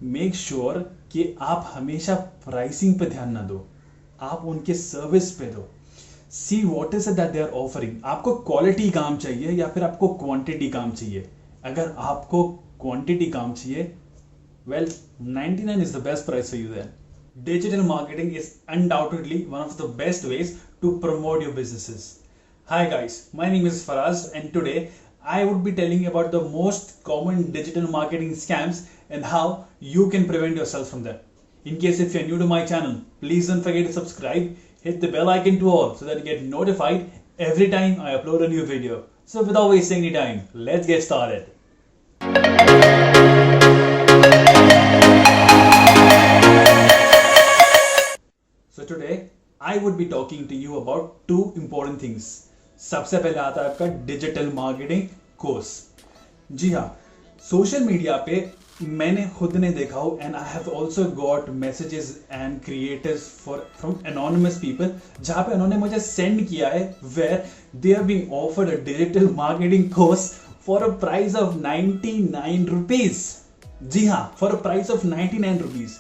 Make sure कि आप हमेशा प्राइसिंग पे ध्यान ना दो, आप उनके सर्विस पे दो। See what is it that they are offering. आपको क्वालिटी काम चाहिए या फिर आपको क्वांटिटी काम चाहिए? अगर आपको क्वांटिटी काम चाहिए, well, 99 is the best price for you then. Digital marketing is undoubtedly one of the best ways to promote your businesses. Hi guys, my name is Faraz and today I would be telling you about the most common digital marketing scams and how you can prevent yourself from them. In case if you're new to my channel, please don't forget to subscribe, hit the bell icon to all so that you get notified every time I upload a new video. So without wasting any time, let's get started. So today I would be talking to you about two important things. सबसे पहले आता है आपका digital marketing course. जी हाँ, social media पे मैंने खुद ने देखा हो and I have also got messages and creators from anonymous people, जहाँ पे उन्होंने मुझे सेंड किया है where they are being offered a digital marketing course for a price of 99 rupees. जी हाँ, for a price of 99 rupees.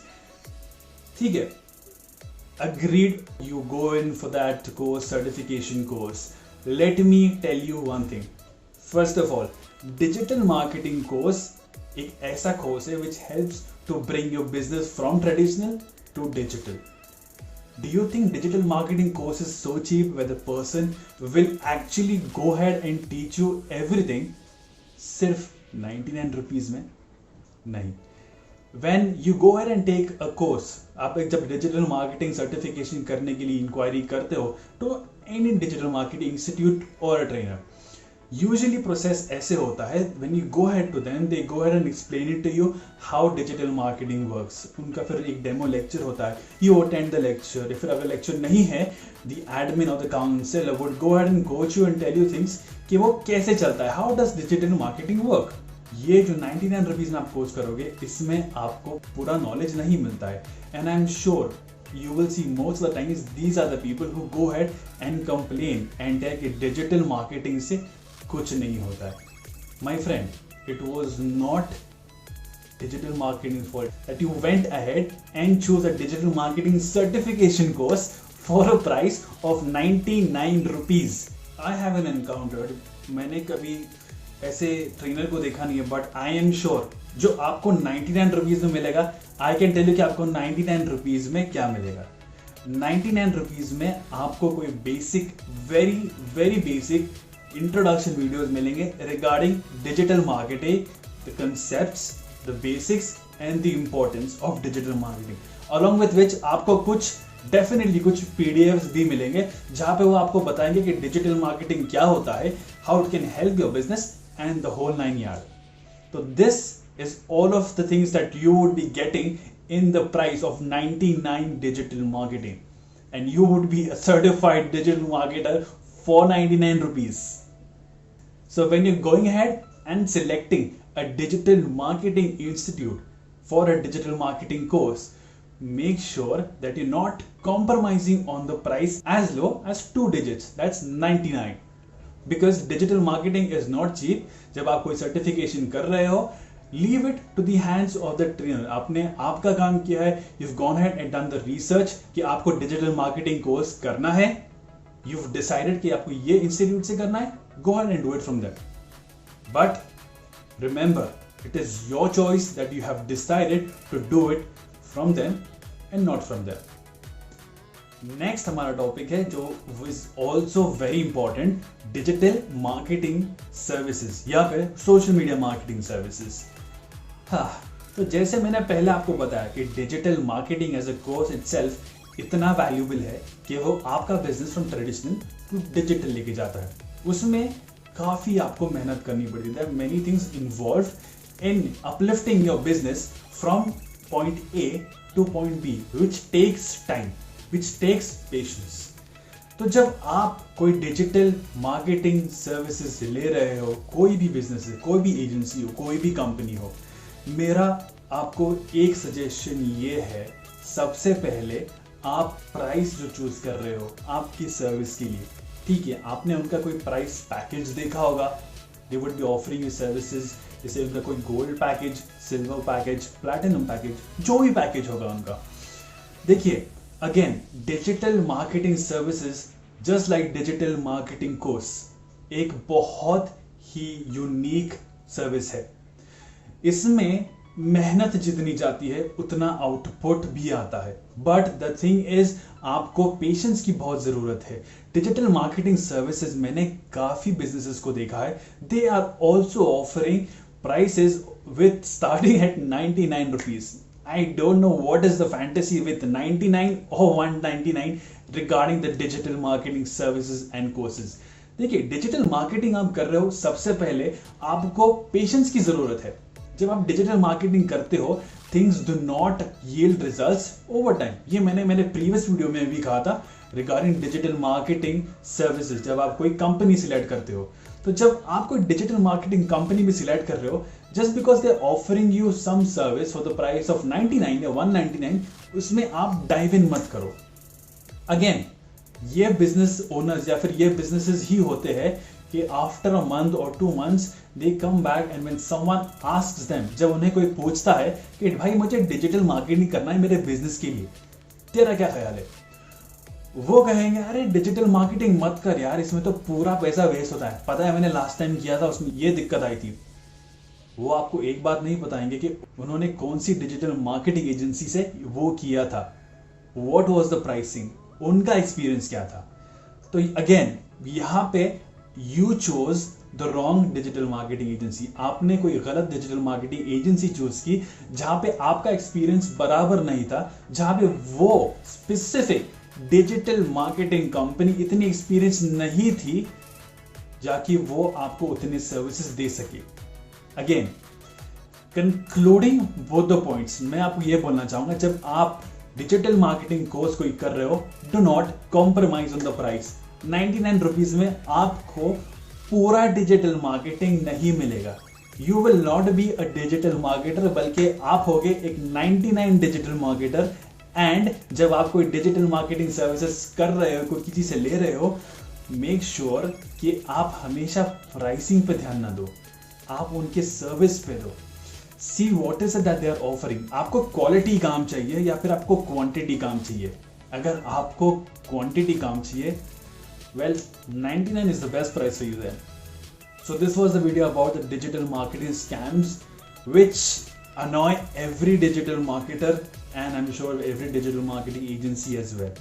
ठीक है, agreed, you go in for that course, certification course. Let me tell you one thing. First of all, digital marketing course एक ऐसा course है which helps to bring your business from traditional to digital. Do you think digital marketing course is so cheap where the person will actually go ahead and teach you everything सिर्फ 99 rupees में? नहीं। When you go ahead and take a course, आप एक जब digital marketing certification करने के लिए inquiry करते हो तो एनी डिजिटल मार्केटिंग इंस्टीट्यूट और अ ट्रेनर, यूजुअली प्रोसेस ऐसे होता है, when you go ahead to them they go ahead and explain it to you how digital marketing works. उनका फिर एक डेमो लेक्चर होता है, यू अटेंड द लेक्चर, या फिर अगर लेक्चर नहीं है, द एडमिन और the counsellor would go ahead and coach you and tell you things कि वो कैसे चलता है, how does digital marketing work. ये जो 99 रुपीज में आप कोर्स करोगे, इसमें आपको पूरा नॉलेज नहीं मिलता है and I am sure you will see most of the times these are the people who go ahead and complain and tell कि digital marketing से कुछ नहीं होता है। My friend, it was not digital marketing fault that you went ahead and chose a digital marketing certification course for a price of 99 rupees. I haven't encountered, मैंने कभी ऐसे trainer को देखा नहीं है, बट आई एम श्योर जो आपको 99 rupees में मिलेगा, आई कैन टेल यू कि आपको 99 रुपीज में क्या मिलेगा। 99 रुपीज में आपको कोई basic, very very basic introduction videos मिलेंगे regarding digital marketing, the concepts, the basics and the importance of digital marketing. Along with which आपको कुछ डेफिनेटली कुछ पीडीएफ्स भी मिलेंगे जहां पे वो आपको बताएंगे कि डिजिटल मार्केटिंग क्या होता है, how it can help your business and the whole 9 yards. So this is all of the things that you would be getting in the price of 99 digital marketing, and you would be a certified digital marketer for 99 rupees. So when you're going ahead and selecting a digital marketing institute for a digital marketing course, make sure that you're not compromising on the price as low as 2 digits, that's 99. Because digital marketing is not cheap. जब आप कोई certification कर रहे हो, leave it to the hands of the trainer. आपने आपका काम किया है, you've gone ahead and done the research कि आपको डिजिटल मार्केटिंग कोर्स करना है, you've decided कि आपको ये इंस्टीट्यूट से करना है, go ahead and do it from there. But remember, it is your choice that you have decided to do it from them and not from there. Next हमारा topic है जो is also very important, digital marketing services या फिर social media marketing services. हाँ, तो जैसे मैंने पहले आपको बताया कि digital marketing as a course itself इतना वैल्यूबल है कि वो आपका business from traditional to digital लेके जाता है। उसमें काफ़ी आपको मेहनत करनी पड़ती है, many things involve in uplifting your business from point A to point B, which takes time, which takes patience. तो जब आप कोई डिजिटल मार्केटिंग सर्विसेज ले रहे हो, कोई भी बिजनेस है, कोई भी एजेंसी हो, कोई भी कंपनी हो, मेरा आपको एक सजेशन ये है, सबसे पहले आप प्राइस जो चूज कर रहे हो आपकी सर्विस के लिए, ठीक है, आपने उनका कोई प्राइस पैकेज देखा होगा, they would be offering you services जैसे उनका कोई gold package, silver package, platinum package, जो भी पैकेज होगा उनका। देखिए again, digital marketing services just like digital marketing course एक बहुत ही यूनिक सर्विस है। इसमें मेहनत जितनी जाती है उतना आउटपुट भी आता है, बट द थिंग इज आपको पेशेंस की बहुत जरूरत है। डिजिटल मार्केटिंग सर्विसेज मैंने काफी बिजनेसेस को देखा है, they are also offering prices with starting at 99 rupees. I don't know what is the fantasy with 99 or 199 regarding the digital marketing services and courses। देखिए डिजिटल मार्केटिंग आप कर रहे हो, सबसे पहले आपको पेशेंस की जरूरत है। जब आप डिजिटल मार्केटिंग करते हो, things do not yield results over time. ये मैंने मेरे प्रीवियस वीडियो में भी कहा था रिगार्डिंग डिजिटल मार्केटिंग सर्विसेज। जब आप कोई कंपनी सिलेक्ट करते हो, तो जब आप कोई डिजिटल मार्केटिंग कंपनी भी सिलेक्ट कर रहे हो, just because they are offering you some service for the price of 99 या 199, उसमें आप डाइव इन मत करो। अगेन, ये बिजनेस ओनर्स या फिर ये बिजनेसेस ही होते हैं कि आफ्टर अ मंथ और 2 months they come back and when someone asks them, जब उन्हें कोई पूछता है कि भाई मुझे डिजिटल मार्केटिंग करना है मेरे बिजनेस के लिए, तेरा क्या ख्याल है, वो कहेंगे अरे डिजिटल मार्केटिंग मत कर यार, इसमें तो पूरा पैसा वेस्ट होता है, पता है मैंने लास्ट टाइम किया था उसमें ये दिक्कत आई थी। वो आपको एक बात नहीं बताएंगे कि उन्होंने कौन सी डिजिटल मार्केटिंग एजेंसी से वो किया था, व्हाट वाज द प्राइसिंग, उनका एक्सपीरियंस क्या था। तो अगेन यहाँ पे you chose the wrong digital marketing agency. आपने कोई गलत डिजिटल मार्केटिंग एजेंसी चूज की जहां पे आपका एक्सपीरियंस बराबर नहीं था, जहां पे वो स्पेसिफिक डिजिटल मार्केटिंग कंपनी इतनी एक्सपीरियंस नहीं थी जाकि वो आपको उतने सर्विसेज दे सके। Again, concluding both the points, मैं आपको ये बोलना चाहूंगा, जब आप डिजिटल मार्केटिंग कोर्स कोई कर रहे हो, do not compromise on the price. 99 rupees में आपको पूरा डिजिटल मार्केटिंग नहीं मिलेगा। You will not be a digital marketer, बल्कि आप होगे एक 99 डिजिटल मार्केटर। एंड जब आप कोई डिजिटल मार्केटिंग सर्विसेज कर रहे हो, कोई किसी से ले रहे हो, मेक श्योर कि आप हमेशा प्राइसिंग पे ध्यान ना दो, आप उनके सर्विस पे दो। See what is that they are offering. आपको क्वालिटी काम चाहिए या फिर आपको क्वांटिटी काम चाहिए? अगर आपको क्वांटिटी काम चाहिए, well 99 is the best price for you then. So this was the video about the digital marketing scams which annoy every digital marketer and I'm sure every digital marketing agency as well.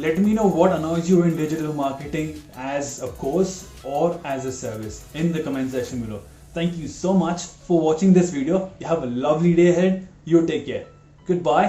Let me know what annoys you in digital marketing as a course or as a service in the comment section below. Thank you so much for watching this video. You have a lovely day ahead. You take care. Goodbye.